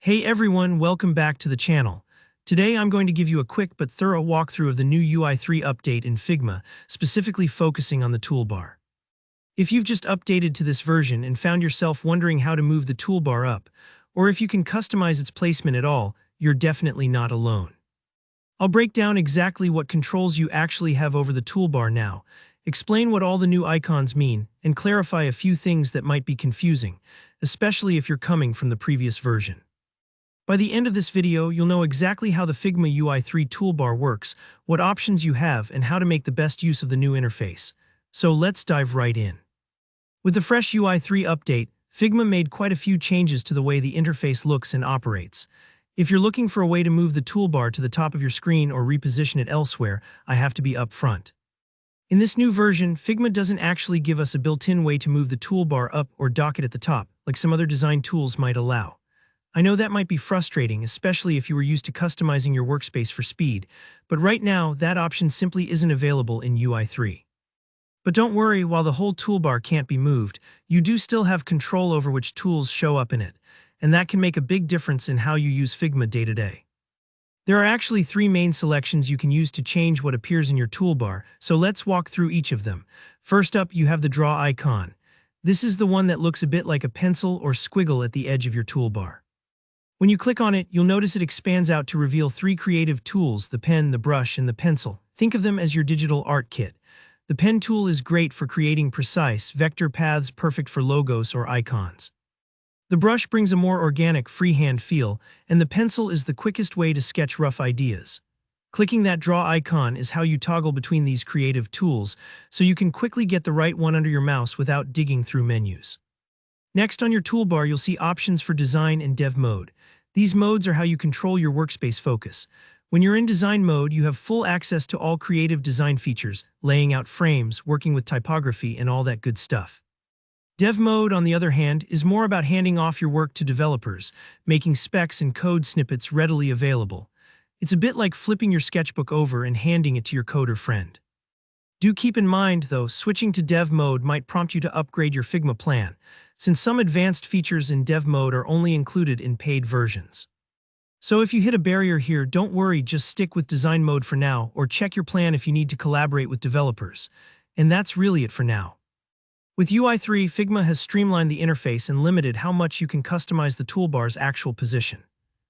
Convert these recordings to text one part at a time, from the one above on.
Hey everyone, welcome back to the channel. Today I'm going to give you a quick but thorough walkthrough of the new UI3 update in Figma, specifically focusing on the toolbar. If you've just updated to this version and found yourself wondering how to move the toolbar up, or if you can customize its placement at all, you're definitely not alone. I'll break down exactly what controls you actually have over the toolbar now, explain what all the new icons mean, and clarify a few things that might be confusing, especially if you're coming from the previous version. By the end of this video, you'll know exactly how the Figma UI3 toolbar works, what options you have, and how to make the best use of the new interface. So let's dive right in. With the fresh UI3 update, Figma made quite a few changes to the way the interface looks and operates. If you're looking for a way to move the toolbar to the top of your screen or reposition it elsewhere, I have to be upfront. In this new version, Figma doesn't actually give us a built-in way to move the toolbar up or dock it at the top, like some other design tools might allow. I know that might be frustrating, especially if you were used to customizing your workspace for speed, but right now, that option simply isn't available in UI3. But don't worry, while the whole toolbar can't be moved, you do still have control over which tools show up in it, and that can make a big difference in how you use Figma day to day. There are actually three main selections you can use to change what appears in your toolbar, so let's walk through each of them. First up, you have the draw icon. This is the one that looks a bit like a pencil or squiggle at the edge of your toolbar. When you click on it, you'll notice it expands out to reveal three creative tools: the pen, the brush, and the pencil. Think of them as your digital art kit. The pen tool is great for creating precise, vector paths perfect for logos or icons. The brush brings a more organic, freehand feel, and the pencil is the quickest way to sketch rough ideas. Clicking that draw icon is how you toggle between these creative tools, so you can quickly get the right one under your mouse without digging through menus. Next on your toolbar, you'll see options for design and dev mode. These modes are how you control your workspace focus. When you're in design mode, you have full access to all creative design features, laying out frames, working with typography, and all that good stuff. Dev mode, on the other hand, is more about handing off your work to developers, making specs and code snippets readily available. It's a bit like flipping your sketchbook over and handing it to your coder friend. Do keep in mind, though, switching to dev mode might prompt you to upgrade your Figma plan, since some advanced features in dev mode are only included in paid versions. So if you hit a barrier here, don't worry, just stick with design mode for now, or check your plan if you need to collaborate with developers. And that's really it for now. With UI3, Figma has streamlined the interface and limited how much you can customize the toolbar's actual position.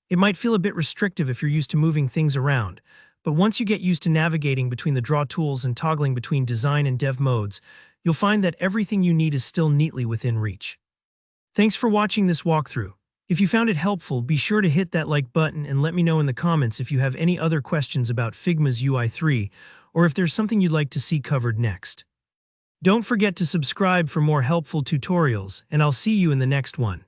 It might feel a bit restrictive if you're used to moving things around, but once you get used to navigating between the draw tools and toggling between design and dev modes, you'll find that everything you need is still neatly within reach. Thanks for watching this walkthrough. If you found it helpful, be sure to hit that like button and let me know in the comments if you have any other questions about Figma's UI3 or if there's something you'd like to see covered next. Don't forget to subscribe for more helpful tutorials, and I'll see you in the next one.